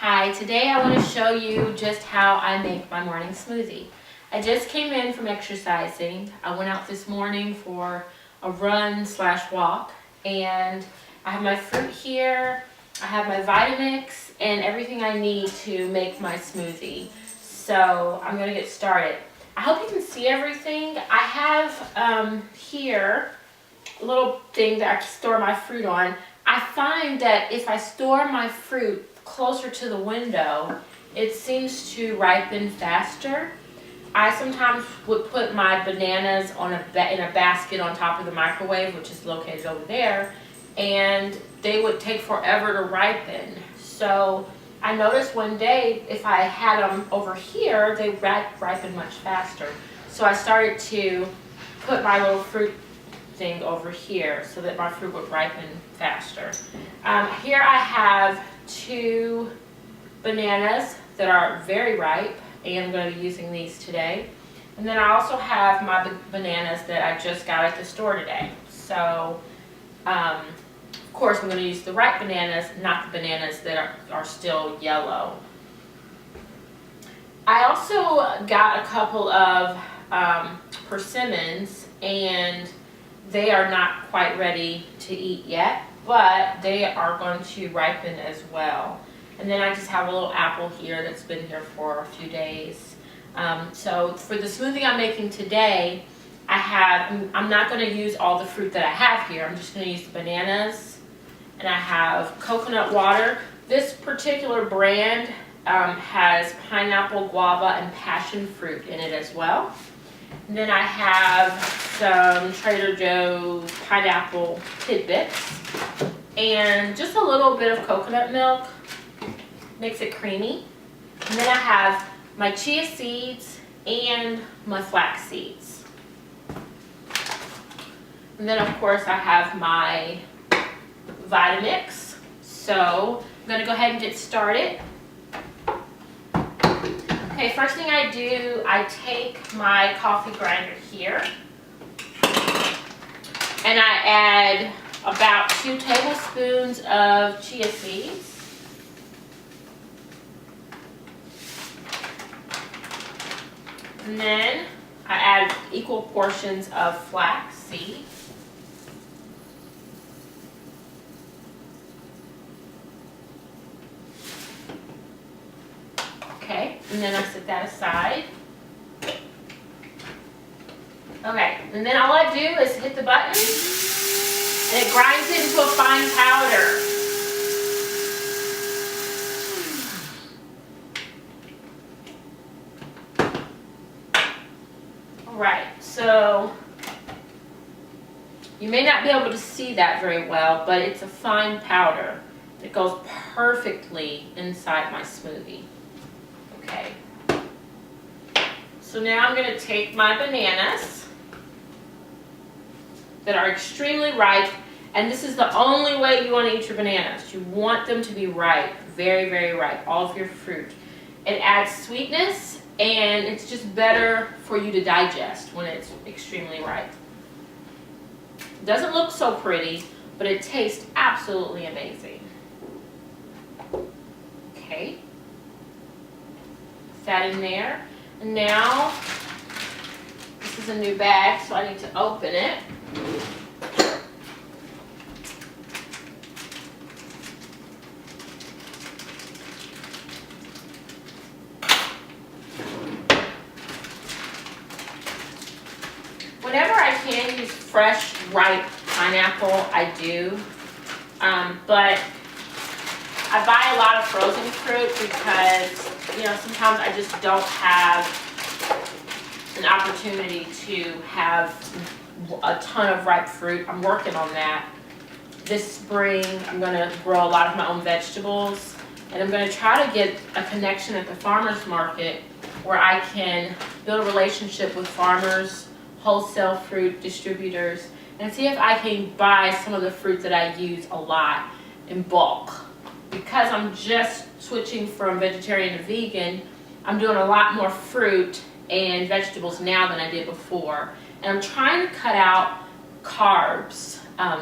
Hi, today I want to show you just how I make my morning smoothie. I just came in from exercising. I went out this morning for a run/walk, and I have my fruit here, I have my Vitamix, and everything I need to make my smoothie. So I'm going to get started. I hope you can see everything. I have here a little thing that I can store my fruit on. I find that if I store my fruit closer to the window, it seems to ripen faster. I sometimes would put my bananas in a basket on top of the microwave, which is located over there, and they would take forever to ripen. So I noticed one day if I had them over here, they ripen much faster. So I started to put my little fruit thing over here so that my fruit would ripen faster. Here I have 2 bananas that are very ripe, and I'm going to be using these today. And then I also have my bananas that I just got at the store today. So of course I'm going to use the ripe bananas, not the bananas that are still yellow. I also got a couple of persimmons, and they are not quite ready to eat yet, but they are going to ripen as well. And then I just have a little apple here that's been here for a few days. So for the smoothie I'm making today, I'm not going to use all the fruit that I have here. I'm just going to use the bananas, and I have coconut water. This particular brand has pineapple, guava, and passion fruit in it as well. And then I have some Trader Joe's pineapple tidbits and just a little bit of coconut milk. Makes it creamy. And then I have my chia seeds and my flax seeds. And then of course I have my Vitamix. So I'm going to go ahead and get started. Okay, first thing I do, I take my coffee grinder here, and I add about 2 tablespoons of chia seeds. And then I add equal portions of flax seeds. Okay, and then I set that aside. Okay, and then all I do is hit the button, and it grinds it into a fine powder. Alright, so you may not be able to see that very well, but it's a fine powder. It goes perfectly inside my smoothie. Okay, so now I'm going to take my bananas that are extremely ripe, and this is the only way you want to eat your bananas. You want them to be ripe, very, very ripe, all of your fruit. It adds sweetness, and it's just better for you to digest when it's extremely ripe. It doesn't look so pretty, but it tastes absolutely amazing. Okay. That in there, and now this is a new bag, so I need to open it. Whenever I can use fresh, ripe pineapple, I do, but I buy a lot of frozen fruit because sometimes I just don't have an opportunity to have a ton of ripe fruit. I'm working on that. This spring, I'm going to grow a lot of my own vegetables, and I'm going to try to get a connection at the farmer's market where I can build a relationship with farmers, wholesale fruit distributors, and see if I can buy some of the fruit that I use a lot in bulk. Because I'm just switching from vegetarian to vegan, I'm doing a lot more fruit and vegetables now than I did before. And I'm trying to cut out carbs,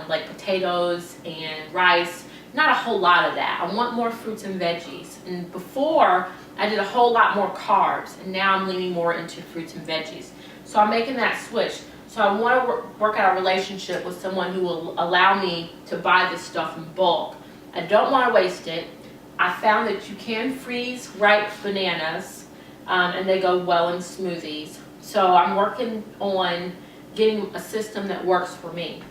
like potatoes and rice, not a whole lot of that. I want more fruits and veggies. And before, I did a whole lot more carbs, and now I'm leaning more into fruits and veggies. So I'm making that switch. So I want to work out a relationship with someone who will allow me to buy this stuff in bulk. I don't want to waste it. I found that you can freeze ripe bananas, and they go well in smoothies. So I'm working on getting a system that works for me.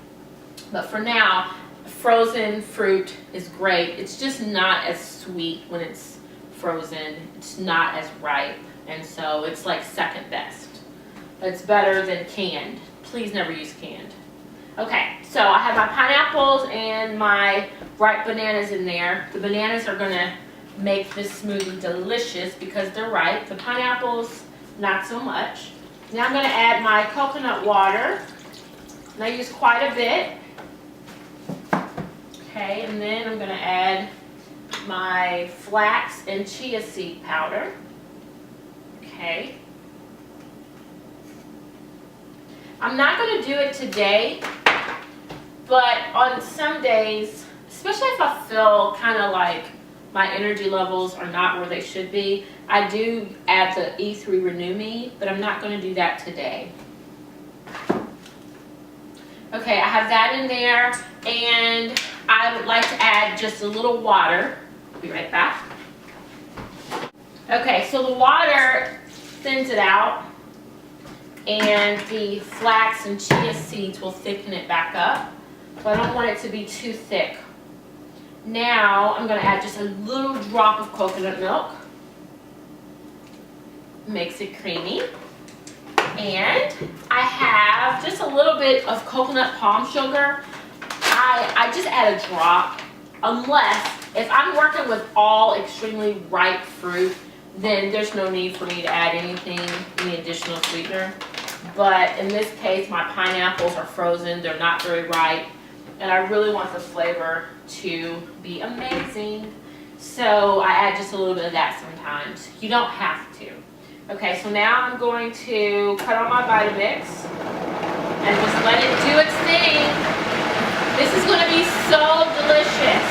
But for now, frozen fruit is great. It's just not as sweet when it's frozen. It's not as ripe, and so it's like second best. It's better than canned. Please never use canned. Okay, so I have my pineapples and my ripe bananas in there. The bananas are gonna make this smoothie delicious because they're ripe. The pineapples, not so much. Now I'm gonna add my coconut water. And I use quite a bit. Okay, and then I'm gonna add my flax and chia seed powder. Okay. I'm not going to do it today, but on some days, especially if I feel kind of like my energy levels are not where they should be, I do add the E3 Renew Me, but I'm not going to do that today. Okay, I have that in there, and I would like to add just a little water. I'll be right back. Okay, so the water thins it out, and the flax and chia seeds will thicken it back up. So I don't want it to be too thick. Now I'm going to add just a little drop of coconut milk. Makes it creamy. And I have just a little bit of coconut palm sugar. I just add a drop, unless if I'm working with all extremely ripe fruit, then there's no need for me to add anything, any additional sweetener. But in this case, my pineapples are frozen, they're not very ripe, and I really want the flavor to be amazing. So I add just a little bit of that sometimes. You don't have to. Okay, so now I'm going to cut on my Vitamix and just let it do its thing. This is going to be so delicious.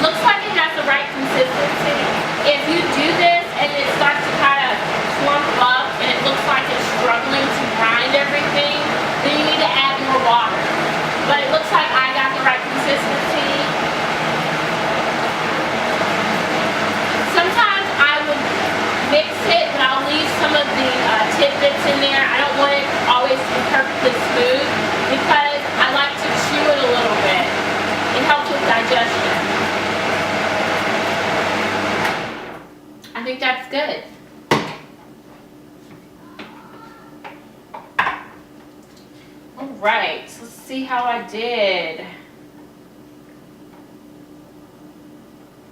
Looks like it has the right consistency. If you do this and it starts to kind of clump up and it looks like it's struggling to grind everything, then you need to add more water. But it looks like I got the right consistency. Sometimes I would mix it, but I'll leave some of the tidbits in there. I don't want it always to be perfectly smooth because I like to chew it a little bit. It helps with digestion. I think that's good. All right, so let's see how I did.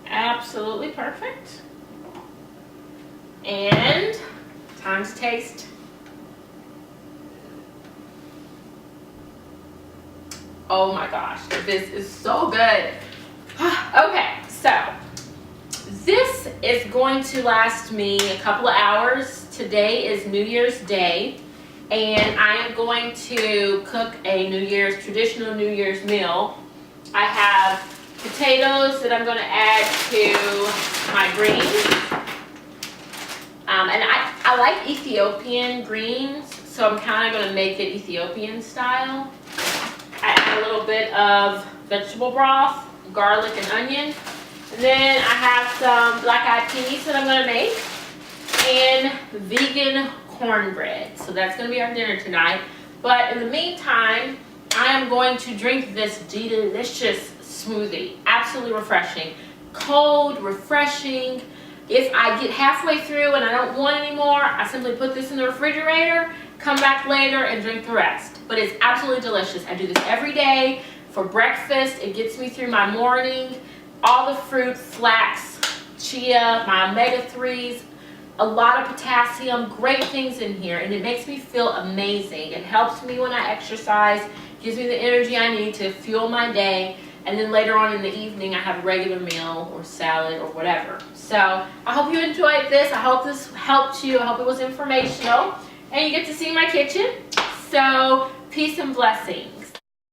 Absolutely perfect. And time to taste. Oh my gosh, this is so good. Okay, so this is going to last me a couple of hours. Today is New Year's Day, and I am going to cook a traditional New Year's meal. I have potatoes that I'm going to add to my greens. And I like Ethiopian greens, so I'm kind of going to make it Ethiopian style. I add a little bit of vegetable broth, garlic, and onion. And then I have some black-eyed peas that I'm going to make, and vegan cornbread. So that's going to be our dinner tonight. But in the meantime, I am going to drink this delicious smoothie. Absolutely refreshing. Cold, refreshing. If I get halfway through and I don't want any more, I simply put this in the refrigerator, come back later and drink the rest. But it's absolutely delicious. I do this every day for breakfast. It gets me through my morning. All the fruit, flax, chia, my omega-3s, a lot of potassium, great things in here, and it makes me feel amazing. It helps me when I exercise, gives me the energy I need to fuel my day, and then later on in the evening I have a regular meal or salad or whatever. So I hope you enjoyed this. I hope this helped you. I hope it was informational, and you get to see my kitchen. So peace and blessings.